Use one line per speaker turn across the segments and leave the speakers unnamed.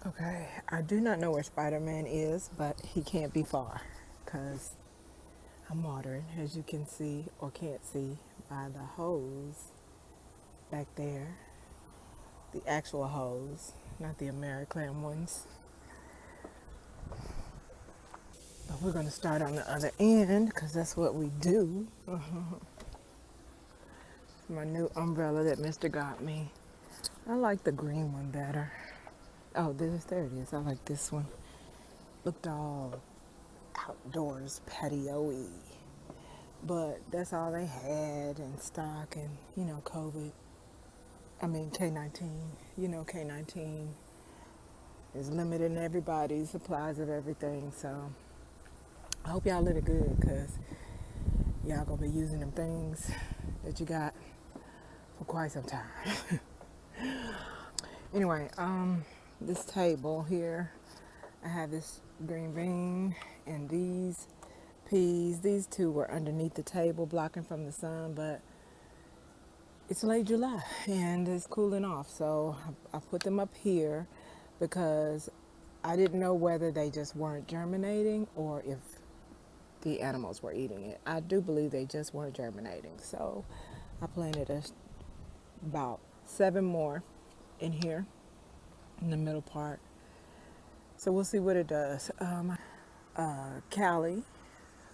Okay, I do not know where Spider-Man is, but he can't be far because I'm watering, as you can see or can't see by the hose back there. The actual hose, not the Americlan ones. But we're going to start on the other end because that's what we do. My new umbrella that Mr. got me. I like the green one better. Oh, there it is. I like this one. Looked all outdoors, patio-y. But that's all they had in stock, and COVID. I mean, K-19. K-19 is limiting everybody's supplies of everything. So I hope y'all living good, because y'all gonna be using them things that you got for quite some time. Anyway, this table here, I have this green bean and these peas. These two were underneath the table blocking from the sun, but it's late July and it's cooling off, so I put them up here because I didn't know whether they just weren't germinating or if the animals were eating it. I do believe they just weren't germinating, so I planted about 7 more in here in the middle part. So we'll see what it does. Callie,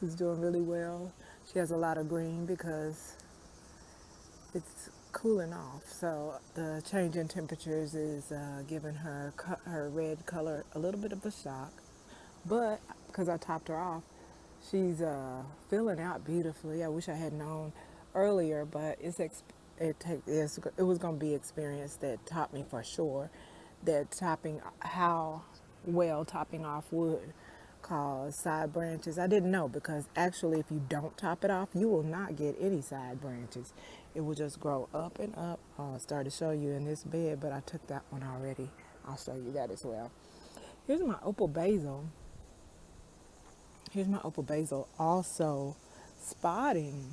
who's doing really well, she has a lot of green because it's cooling off. So the change in temperatures is giving her red color a little bit of a shock. But because I topped her off, she's filling out beautifully. I wish I had known earlier, but it was going to be experience that taught me for sure that how well topping off would cause side branches. I didn't know, because actually if you don't top it off, you will not get any side branches. It will just grow up and up. I'll start to show you in this bed, but I took that one already. I'll show you that as well. Here's my opal basil. Also spotting.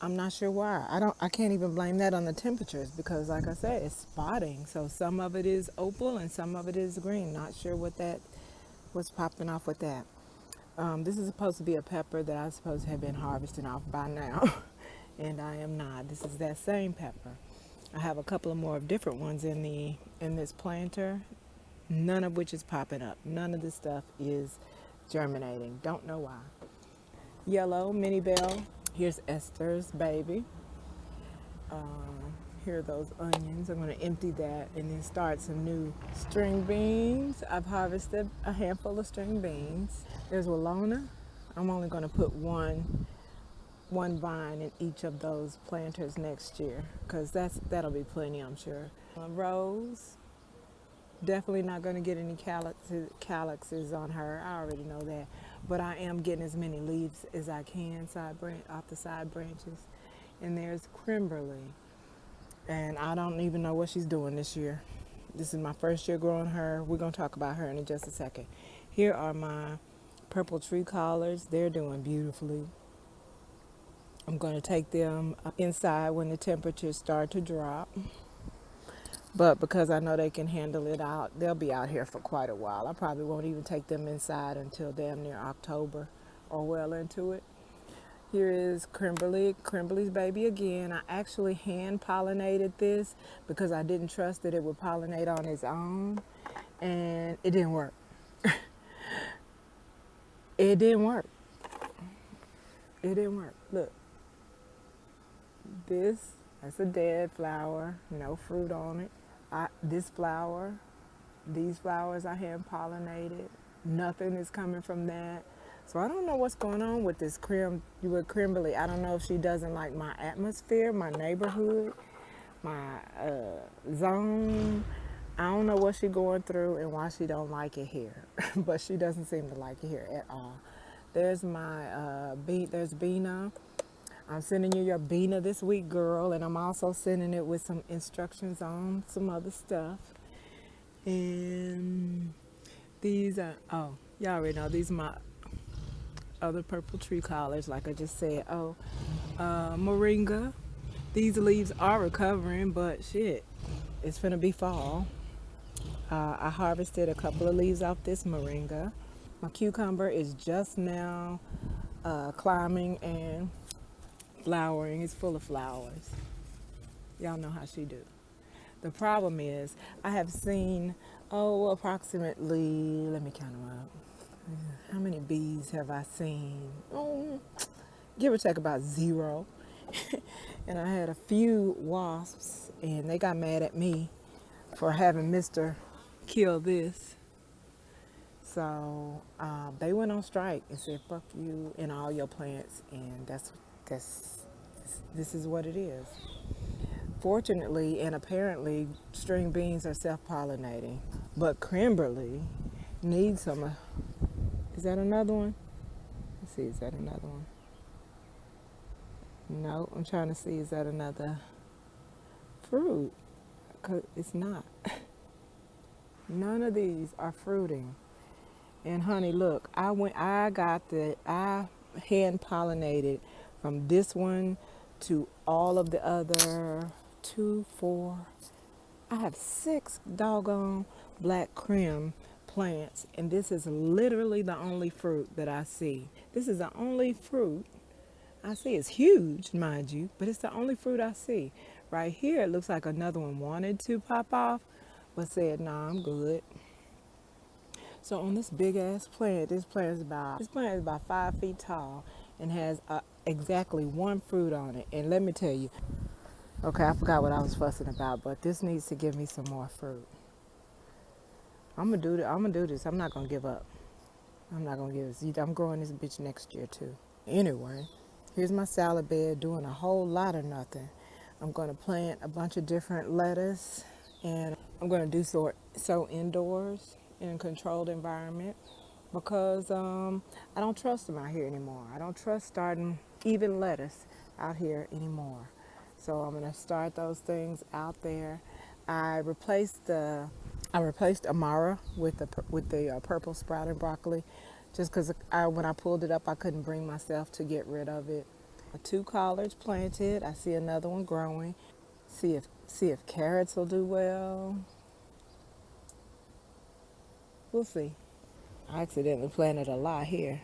I'm not sure why. I can't even blame that on the temperatures, because like I said, it's spotting. So some of it is opal and some of it is green. Not sure what's popping off with that. This is supposed to be a pepper that I'm supposed to have been harvesting off by now. And I am not. This is that same pepper. I have a couple of more different ones in this planter, none of which is popping up. None of this stuff is germinating. Don't know why. Yellow mini bell. Here's Esther's baby. Here are those onions. I'm going to empty that and then start some new string beans. I've harvested a handful of string beans. There's Walona. I'm only going to put one vine in each of those planters next year, because that'll be plenty, I'm sure. Rose. Definitely not going to get any calyxes on her. I already know that. But I am getting as many leaves as I can off the side branches. And there's Kimberly. And I don't even know what she's doing this year. This is my first year growing her. We're going to talk about her in just a second. Here are my purple tree collards. They're doing beautifully. I'm going to take them inside when the temperatures start to drop. But because I know they can handle it out, they'll be out here for quite a while. I probably won't even take them inside until damn near October or well into it. Here is Kimberly's baby again. I actually hand pollinated this because I didn't trust that it would pollinate on its own, and it didn't work. It didn't work. Look, that's a dead flower, no fruit on it. These flowers I hand pollinated. Nothing is coming from that. So I don't know what's going on with this Kimberly. I don't know if she doesn't like my atmosphere, my neighborhood, my zone. I don't know what she's going through and why she don't like it here. But she doesn't seem to like it here at all. There's my there's Bina. I'm sending you your Bina this week, girl, and I'm also sending it with some instructions on some other stuff. And these are, y'all already know, these are my other purple tree collards, like I just said. Moringa. These leaves are recovering, but shit, it's finna be fall. I harvested a couple of leaves off this moringa. My cucumber is just now climbing and flowering. It's full of flowers. Y'all know how she do. The problem is I have seen, approximately, let me count them up. How many bees have I seen? Oh, give or take about 0. And I had a few wasps, and they got mad at me for having Mr. kill this. So they went on strike and said, "Fuck you and all your plants," and this is what it is. Fortunately and apparently, string beans are self-pollinating, but Kimberly needs some. Is that another one? Let's see, is that another one? No, I'm trying to see, is that another fruit? 'Cause it's not. None of these are fruiting. And honey, look, I hand pollinated from this one to all of the other 2, 4. I have 6 doggone black krim plants, and this is literally the only fruit that I see. This is the only fruit I see. It's huge, mind you, but it's the only fruit I see. Right here, it looks like another one wanted to pop off, but said, "Nah, I'm good." So on this big ass plant, this plant is about 5 feet tall and has exactly 1 fruit on it. And let me tell you, okay, I forgot what I was fussing about, but this needs to give me some more fruit. I'm gonna do this. I'm not gonna give up. I'm not gonna give this. I'm growing this bitch next year too. Anyway, here's my salad bed doing a whole lot of nothing. I'm gonna plant a bunch of different lettuce, and I'm gonna do so indoors in a controlled environment because I don't trust them out here anymore. I don't trust starting even lettuce out here anymore. So I'm gonna start those things out there. I replaced Amara with the purple sprouted broccoli, just because when I pulled it up, I couldn't bring myself to get rid of it. 2 collards planted. I see another one growing. See if carrots will do well. We'll see. I accidentally planted a lot here.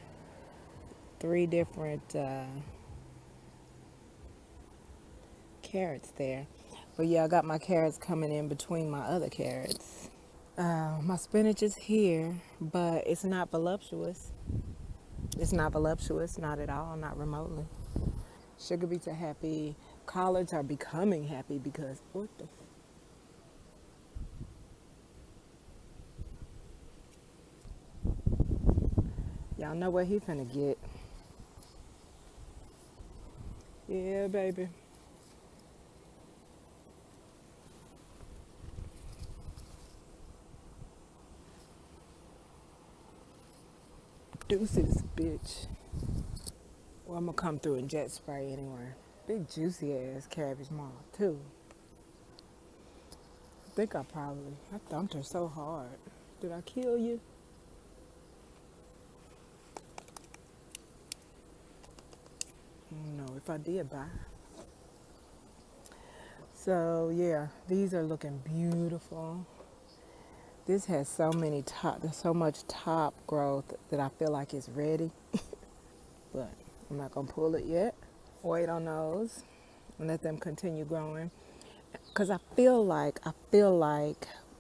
3 different carrots there. But yeah, I got my carrots coming in between my other carrots. My spinach is here, but it's not voluptuous. It's not voluptuous, not at all, not remotely. Sugar beets are happy. Collards are becoming happy because what the y'all know what he finna get. Yeah, baby. Deuces, bitch. Well, I'm gonna come through and jet spray anyway. Big juicy ass cabbage mom too. I think I thumped her so hard. Did I kill you? I don't know. If I did, bye. So yeah, these are looking beautiful. This has so much top growth that I feel like it's ready. But I'm not gonna pull it yet. Wait on those and let them continue growing. Cause I feel like,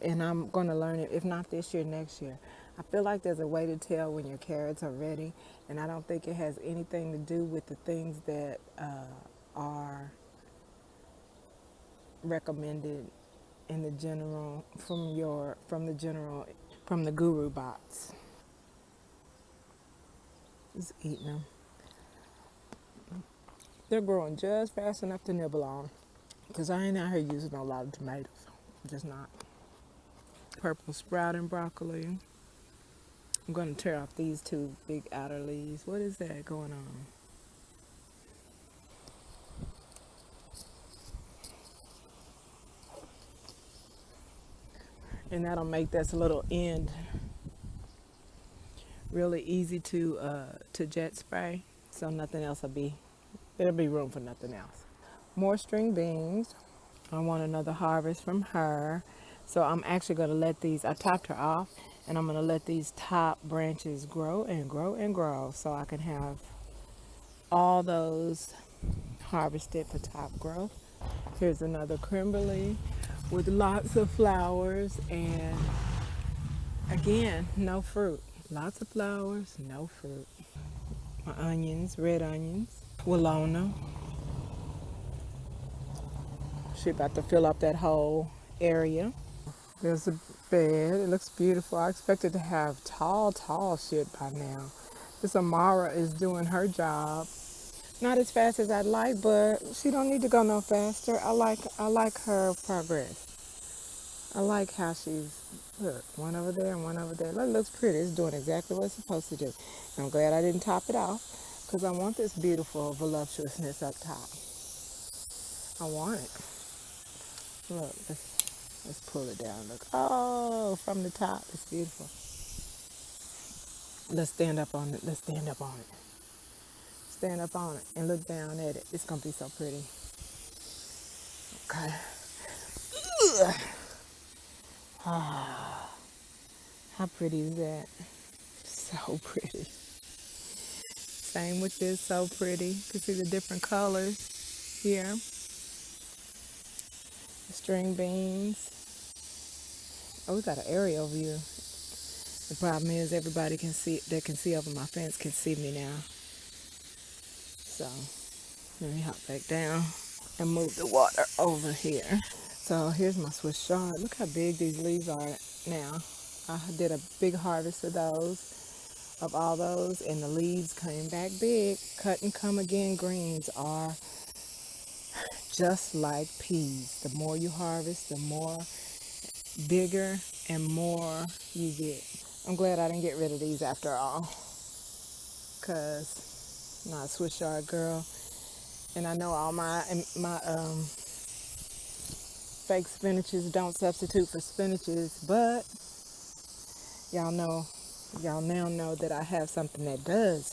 and I'm gonna learn it, if not this year, next year. I feel like there's a way to tell when your carrots are ready, and I don't think it has anything to do with the things that are recommended in the general from the guru bots. Just eating them. They're growing just fast enough to nibble on. Because I ain't out here using a lot of tomatoes. Just not. Purple sprouting broccoli. I'm going to tear off these 2 big outer leaves. What is that going on? And that'll make this little end really easy to jet spray. So nothing else it'll be room for nothing else. More string beans. I want another harvest from her. So I'm actually going to let these, I topped her off, and I'm going to let these top branches grow and grow and grow so I can have all those harvested for top growth. Here's another Kimberly with lots of flowers, and again, no fruit. Lots of flowers, no fruit. My onions, red onions. Willona. She about to fill up that whole area. There's a bed. It looks beautiful. I expected to have tall shit by now. This Amara is doing her job. Not as fast as I'd like, but she don't need to go no faster. I like her progress. I like how she's, look, one over there and one over there. That looks pretty. It's doing exactly what it's supposed to do. And I'm glad I didn't top it off because I want this beautiful voluptuousness up top. I want it. Look, let's pull it down. Look, oh, from the top, it's beautiful. Let's stand up on it. Let's stand up on it. Stand up on it and look down at it. It's gonna be so pretty. Okay. Ah, how pretty is that? So pretty. Same with this, so pretty. You can see the different colors here. The string beans. Oh, we got an aerial view. The problem is everybody can see, that can see over my fence can see me now. So let me hop back down and move the water over here. So here's my Swiss chard. Look how big these leaves are now. I did a big harvest of those, of all those, and the leaves came back big. Cut and come again greens are just like peas. The more you harvest, the more bigger and more you get. I'm glad I didn't get rid of these after all, because I'm not a Swiss chard girl. And I know all my fake spinaches don't substitute for spinaches, but y'all now know that I have something that does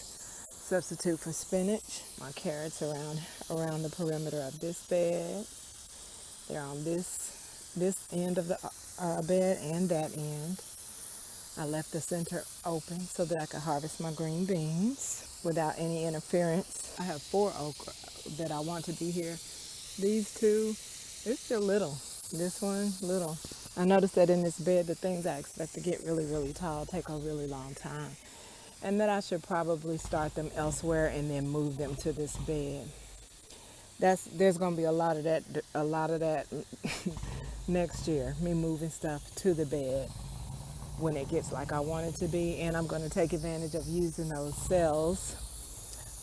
substitute for spinach. My carrots around the perimeter of this bed. They're on this end of the bed and that end. I left the center open so that I could harvest my green beans without any interference. I have 4 okra that I want to be here. These 2, they're still little. This one, little. I noticed that in this bed, the things I expect to get really, really tall take a really long time. And that I should probably start them elsewhere and then move them to this bed. There's gonna be a lot of that next year, me moving stuff to the bed when it gets like I want it to be. And I'm gonna take advantage of using those cells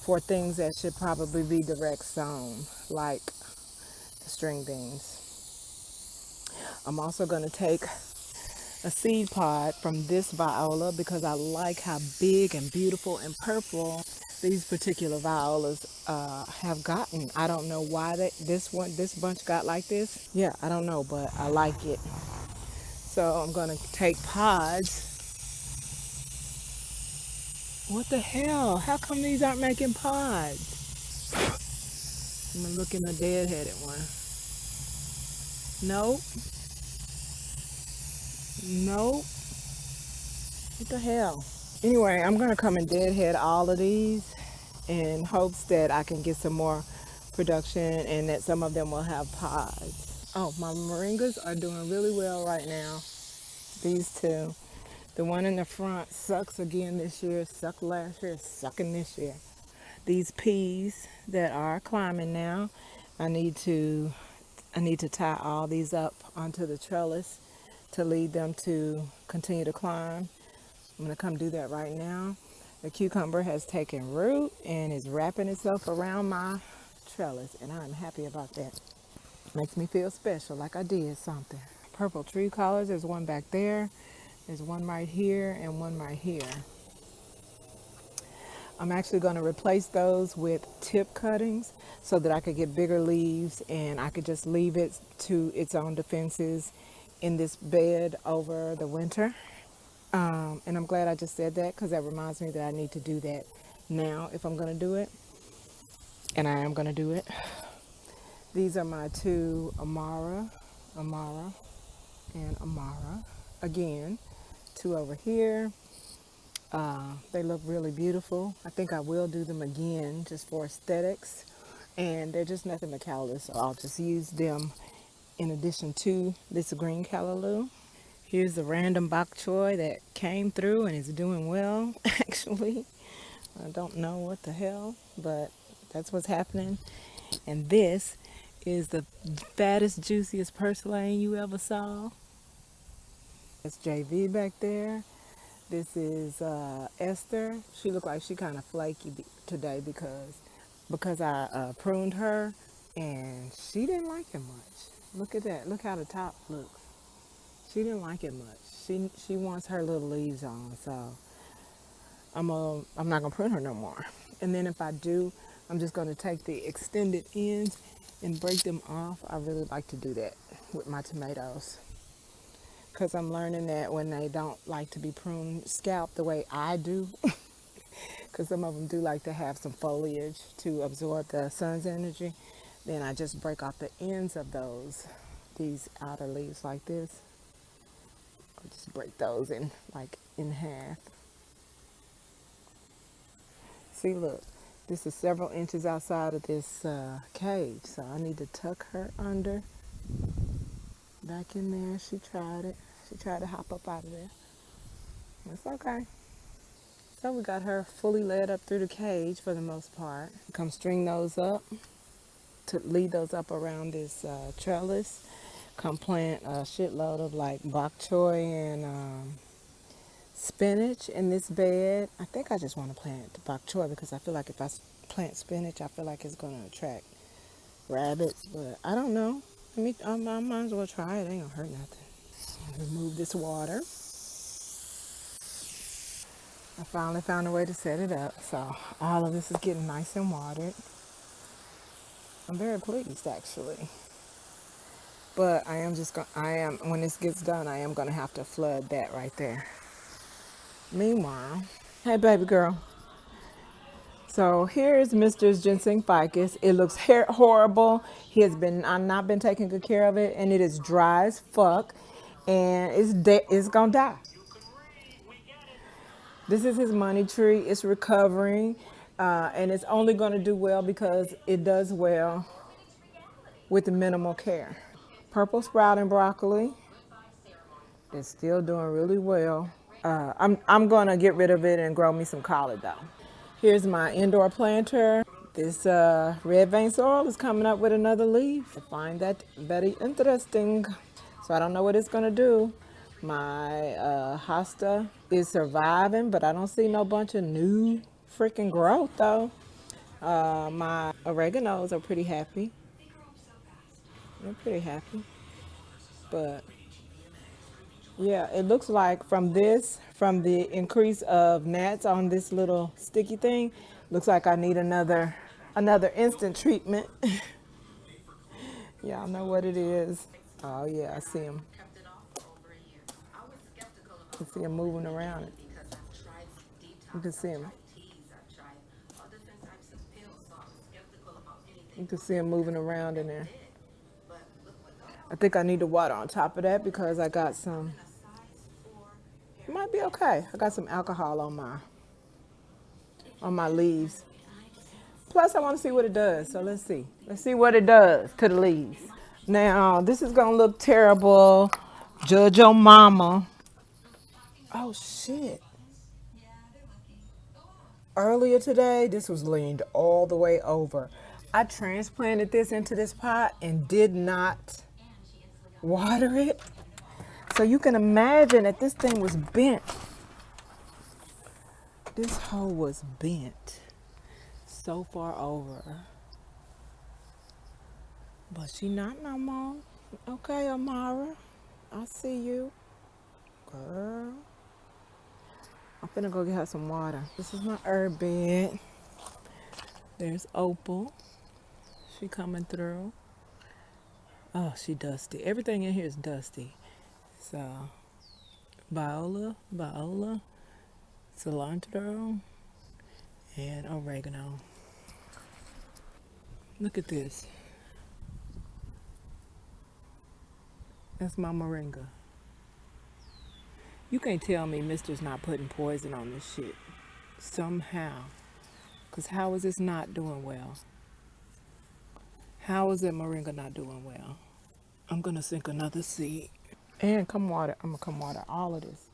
for things that should probably be direct sown, like the string beans. I'm also going to take a seed pod from this viola because I like how big and beautiful and purple these particular violas have gotten. I don't know why this bunch got like this. Yeah, I don't know, but I like it. So I'm going to take pods. What the hell? How come these aren't making pods? I'm going to look in the dead-headed one. Nope. Nope. What the hell? Anyway, I'm going to come and deadhead all of these in hopes that I can get some more production and that some of them will have pods. Oh, my moringas are doing really well right now. These 2. The one in the front sucks again this year, sucked last year, sucking this year. These peas that are climbing now, I need to tie all these up onto the trellis to lead them to continue to climb. I'm gonna come do that right now. The cucumber has taken root and is wrapping itself around my trellis, and I'm happy about that. Makes me feel special, like I did something. Purple tree collards, there's one back there. There's one right here and one right here. I'm actually going to replace those with tip cuttings so that I could get bigger leaves and I could just leave it to its own defenses in this bed over the winter. And I'm glad I just said that because that reminds me that I need to do that now if I'm going to do it. And I am going to do it. These are my two Amara and Amara. Again, two over here. They look really beautiful. I think I will do them again just for aesthetics. And they're just nothing but callaloo, so I'll just use them in addition to this green callaloo. Here's the random bok choy that came through and is doing well, actually. I don't know what the hell, but that's what's happening. And this is the fattest, juiciest purslane you ever saw. That's JV back there. This is Esther. She looked like she kind of flaky today because I pruned her, and she didn't like it much. Look at that. Look how the top looks. She didn't like it much. She wants her little leaves on, so I'm not gonna prune her no more. And then if I do, I'm just gonna take the extended ends and break them off. I really like to do that with my tomatoes, because I'm learning that when they don't like to be pruned scalp the way I do, because some of them do like to have some foliage to absorb the sun's energy, then I just break off the ends of these outer leaves like this. I'll just break those in half. See, look, this is several inches outside of this cage, so I need to tuck her under. Back in there, she tried it. She tried to hop up out of there. It's okay. So we got her fully led up through the cage for the most part. Come string those up, to lead those up around this trellis. Come plant a shitload of like bok choy and spinach in this bed. I think I just want to plant the bok choy because I feel like if I plant spinach, I feel like it's going to attract rabbits, but I don't know. I might as well try it. It ain't gonna hurt nothing. Remove this water. I finally found a way to set it up, so all of this is getting nice and watered. I'm very pleased, actually. But when this gets done, I am gonna have to flood that right there. Meanwhile, hey baby girl. So here's Mr. Ginseng ficus. It looks horrible. I've not been taking good care of it, and it is dry as fuck, and it's gonna die. This is his money tree. It's recovering, and it's only gonna do well because it does well with minimal care. Purple sprouting broccoli is still doing really well. I'm gonna get rid of it and grow me some collard though. Here's my indoor planter. This red vein sorrel is coming up with another leaf. I find that very interesting. So I don't know what it's gonna do. My hosta is surviving, but I don't see no bunch of new freaking growth though. My oreganos are pretty happy. They're pretty happy. But yeah, it looks like from the increase of gnats on this little sticky thing, looks like I need another instant treatment. Y'all know what it is. Oh yeah, I see him. You can see him moving around it. You can see him. You can see him moving around in there. I think I need to water on top of that because I got some. It might be okay. I got some alcohol on my leaves. Plus, I want to see what it does. So let's see. Let's see what it does to the leaves. Now, this is gonna look terrible. Judge your mama. Oh shit. Earlier today, this was leaned all the way over. I transplanted this into this pot and did not water it. So you can imagine that this thing was bent. This hole was bent so far over. But she not no more. Okay, Amara. I see you. Girl. I'm finna go get her some water. This is my herb bed. There's Opal. She coming through. Oh, she dusty. Everything in here is dusty. So, viola, cilantro, and oregano. Look at this. That's my moringa. You can't tell me Mister's not putting poison on this shit. Somehow. Because how is this not doing well? How is that moringa not doing well? I'm going to sink another seed. And I'm going to come water all of this.